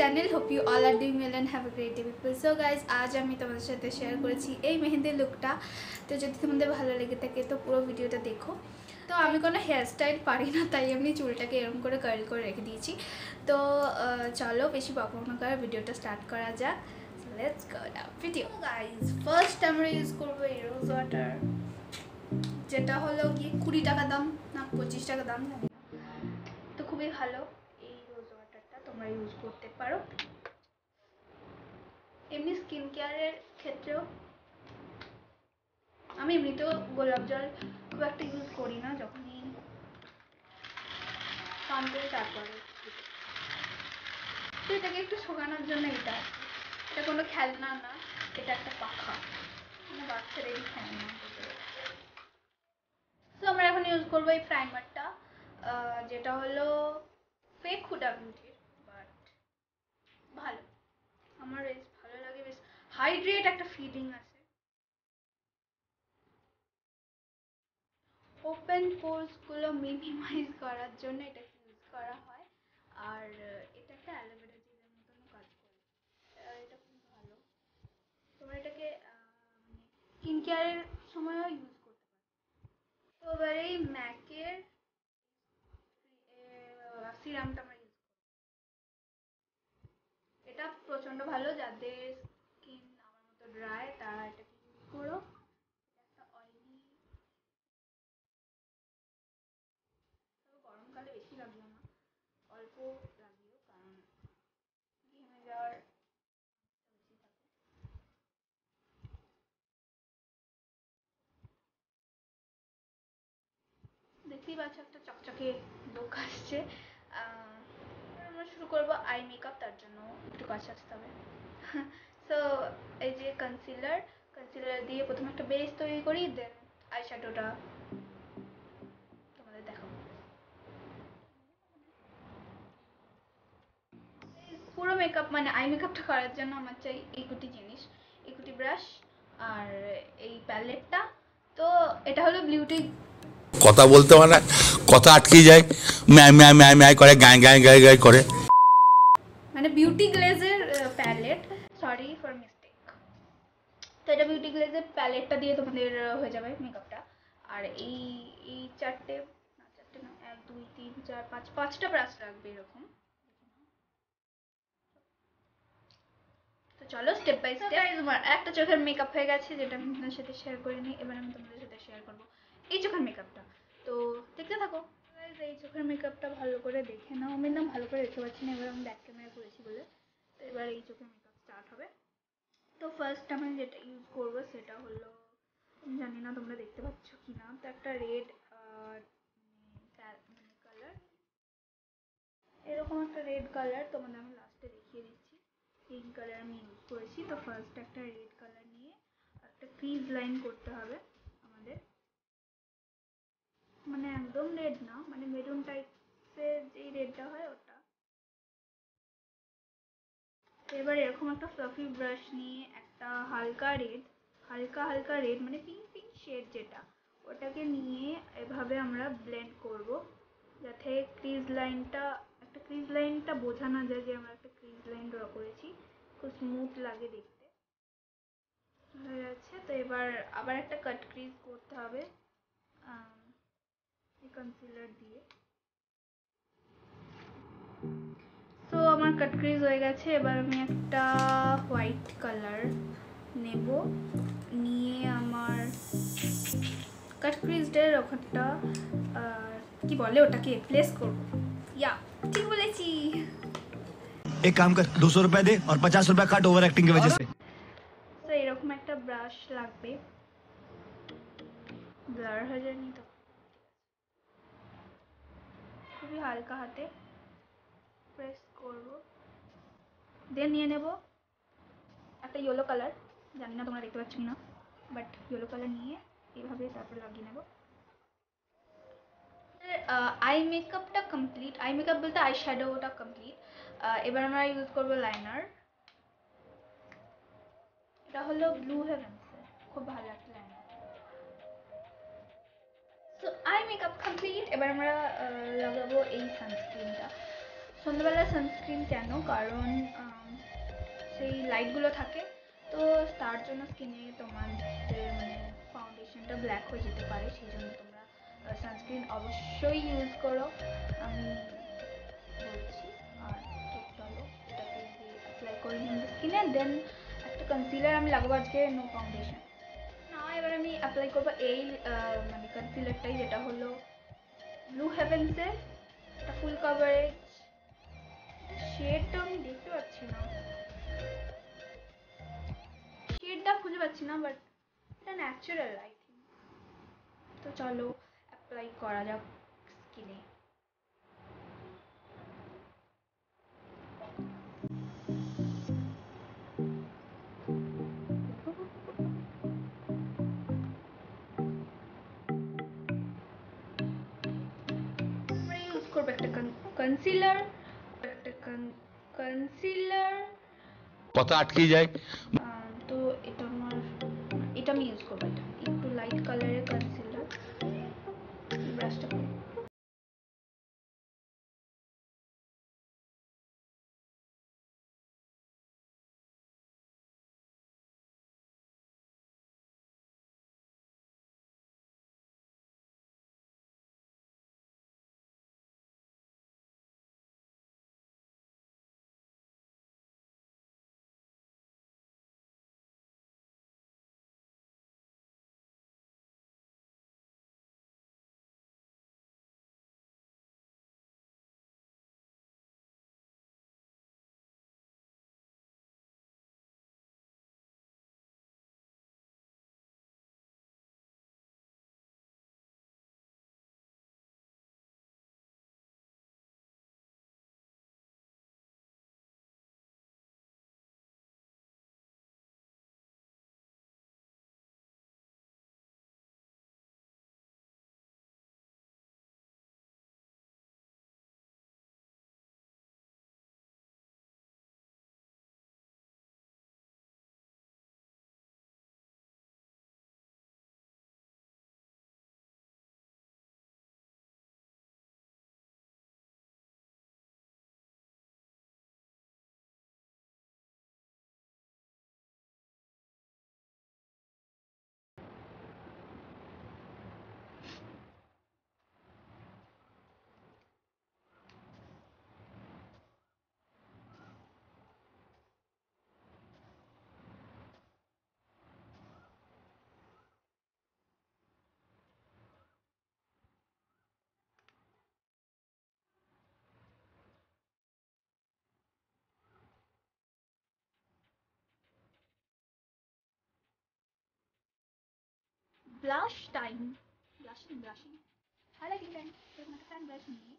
channel. Hope you all are doing well and have a great day people. So guys, আজ আমি তোমাদের সাথে share করেছি এই মেহেন্দির লুকটা। তো যদি তোমাদের ভালো লেগে থাকে তো পুরো ভিডিওটা দেখো। তো আমি কোনো হেয়ার স্টাইল পারি না, তাই আমি চুলটাকে এরকম করে কার্ল করে রেখে দিয়েছি। তো চলো বেশি বকবক না করে ভিডিওটা স্টার্ট করা যাক। So let's go now video. Guys, first আমরা ইউজ করব এই রোজ ওয়াটার, যেটা হলো কি 20 টাকা দাম না 25 টাকা দাম জানি না। তো খুবই ভালো এই রোজ ওয়াটারটা, তোমরা ইউজ করতে পারো। এমনি স্কিন কেয়ারের ক্ষেত্রেও আমি এমনিতেও গোলাপ জল খুব একটা ইউজ করি না, যখনই স্নান করে তারপরে। তো এটাকে একটু শোকানোর জন্য এটা কোনো খেলনা না, এটা একটা পাখা, মানে বাচ্চাদেরই খেলনা। তো আমরা এখন ইউজ করবো এই প্রাইমারটা, যেটা হলো ফেক হুডা বিউটির, বাট ভালো, আমার বেশ ভালো লাগে, বেশ হাইড্রেট একটা ফিলিং আছে। ওপেন পোর্স গুলো মিনিমাইজ করার জন্য এটা ইউজ করা হয়, আর এটা একটা অ্যালোভেরা জেলের মতন কাজ করে। এটা খুব ভালো, তোমরা এটাকে স্কিন কেয়ারের সময়ও ইউজ করতে পারো। তো এবার এই ম্যাকের সিরামটা আমরা ইউজ করব। এটা প্রচন্ড ভালো, যাদের স্কিন আমার মতো ড্রাই তারা এটাকে ইউজ করো। একটা অয়েলি, গরমকালে বেশি লাগলো না, অল্প লাগিও, কারণ ঘেমে যাওয়ার বেশি থাকে। দেখতেই পাচ্ছ একটা চকচকে লুক আসছে। আমরা শুরু করব আই মেকআপ, তার জন্য একটু কাছে আসতে হবে। সো এই যে কনসিলার দিয়ে প্রথমে একটা বেস তৈরি করি, দেন আই শ্যাডোটা তোমাদের দেখাবো। পুরো মেকআপ মানে আই মেকআপটা করার জন্য আমার চাই এই দুটি জিনিস, এই দুটি ব্রাশ আর এই প্যালেটটা। তো এটা হলো বিউটি, কথা বলতে মানে কথা আটকে যায়, ম্যায় ম্যায় ম্যায় ম্যায় করে, গায় গায় গায় গায় করে, মানে বিউটি গ্লেজের প্যালেট, সরি ফর মিস্টেক। তো এটা বিউটি গ্লেজের প্যালেটটা দিয়ে তোমাদের হয়ে যাবে মেকআপটা। আর এই এই চারটে না 1 2 3 4 5 5টা ব্রাশ লাগবে এরকম। তো চলো স্টেপ বাই স্টেপ। তোমার একটা চোখের মেকআপ হয়ে গেছে, যেটা আমি তোমাদের সাথে শেয়ার করিনি, এবার আমি তোমাদের সাথে শেয়ার করব এই চোখের মেকআপটা। তো দেখতে থাকো। এই চোখের মেকআপটা ভালো করে দেখে নাও, আমি না ভালো করে দেখতে পাচ্ছি না, এবার আমি ব্যাক ক্যামেরা করেছি বলে। তো এবার এই চোখের মেকআপ স্টার্ট হবে। তো ফার্স্ট আমি যেটা ইউজ করবো সেটা হলো, জানি না তোমরা দেখতে পাচ্ছ কি না, তো একটা রেড মানে কালার, এরকম একটা রেড কালার তোমাদের আমি লাস্টে দেখিয়ে দিচ্ছি। পিঙ্ক কালার আমি ইউজ করেছি। তো ফার্স্ট একটা রেড কালার নিয়ে একটা ক্রিজ লাইন করতে হবে আমাদের, মানে একদম রেড না, মানে মেরুন টাইপের যেই রেডটা হয় ওটা। এবার এরকম একটা ফ্লাফি ব্রাশ নিয়ে একটা হালকা রেড, হালকা রেড মানে পিঙ্ক শেড যেটা, ওটাকে নিয়ে এভাবে আমরা ব্লেন্ড করব, যাতে ক্রিজ লাইনটা বোঝা না যায় যে আমরা একটা ক্রিজ লাইন ড্র করেছি, খুব স্মুথ লাগে দেখতে। হয়ে যাচ্ছে। তো এবার আবার একটা কাট ক্রিজ করতে হবে এই কনসিলার দিয়ে। তো আমার কাট ক্রিজ হয়ে গেছে। এবার আমি একটা হোয়াইট কালার নেব, নিয়ে আমার কাট ক্রিজের ওখানটা কি বলে ওটাকে প্লেস করব। ইয়া ঠিক বলেছি। एक काम कर 200 रुपए दे और 50 रुपए काट ओवर एक्टिंग की वजह से। তো এরকম একটা ব্রাশ লাগবে, ব্লার হয়ে যায়নি তো, খুবই হালকা হাতে প্রেস করব। দেন নিয়ে নেব একটা ইয়েলো কালার, জানি না তোমরা দেখতে পাচ্ছ কিনা, বাট ইয়েলো কালার নিয়ে এইভাবে তারপর লাগিয়ে নেব। আই মেকআপটা কমপ্লিট, আই মেকআপ বলতে আই শ্যাডোটা কমপ্লিট। এবার আমরা ইউজ করব লাইনার, এটা হলো ব্লু হেভেন্সের খুব ভালো একটা liner. So eye makeup complete. এবার আমরা লাগাবো এই সানস্ক্রিনটা। সন্ধ্যাবেলা সানস্ক্রিন কেন, কারণ সেই লাইটগুলো থাকে, তো তার জন্য স্কিনে তোমাদের মানে ফাউন্ডেশনটা ব্ল্যাক হয়ে যেতে পারে, সেই জন্য তোমরা সানস্ক্রিন অবশ্যই ইউজ করো আমি বলছি। আর তো চলো এটাকে অ্যাপ্লাই করে নিই স্কিনে, দেন একটা কনসিলার আমি লাগাবো আজকে, নো ফাউন্ডেশন না। এবার আমি অ্যাপ্লাই করবো এই মানে কনসিলারটাই, যেটা হলো ব্লু হেভেন্সের, এটা ফুল কাভারেজ। শেডটা আমি দেখতে পাচ্ছি না, শেডটা খুঁজে পাচ্ছি না, বাট এটা ন্যাচারাল আই থিঙ্ক। তো চলো অ্যাপ্লাই করা যাক স্কিনে। আমরা ইউজ করবো একটা কনসিলার, একটা কনসিলার, কথা আটকে যায়। তো এটা আমি ইউজ করবো, এটা একটু লাইট কালারের কনসিলার। ব্রাশটা blush time, blushing highlighting time, तो मैं fan brush नहीं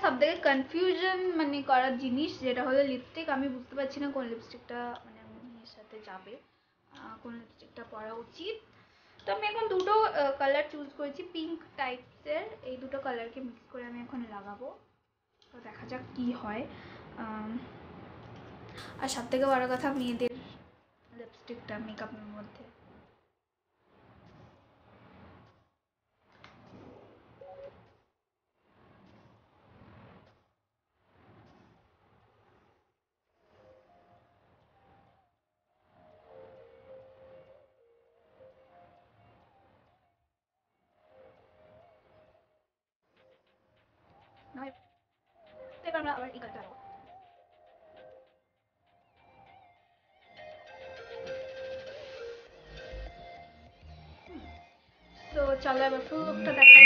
সব থেকে কনফিউশন মানে করার জিনিস যেটা হলো লিপস্টিক। আমি বুঝতে পারছি না কোন লিপস্টিকটা মানে এর সাথে যাবে, কোন লিপস্টিকটা পরা উচিত। তো আমি এখন দুটো কালার চুজ করেছি, পিঙ্ক টাইপসের। এই দুটো কালারকে মিক্স করে আমি এখন লাগাবো, তো দেখা যাক কি হয়। আর সব থেকে বড় কথা, মেয়েদের লিপস্টিকটা মেকআপের মধ্যে নয়। তো এবার আমরা আবার এই কালারটা লাগাবো। তো চলো এবার ফুল লুকটা দেখাই।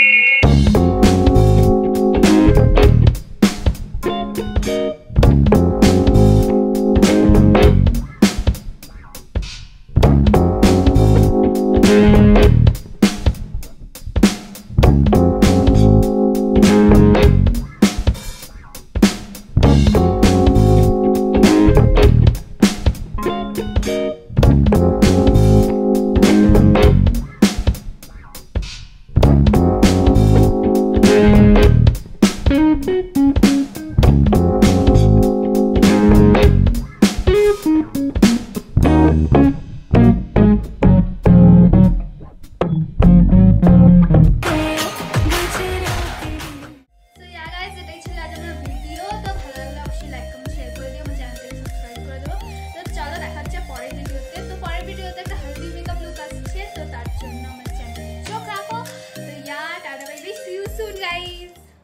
টাটা।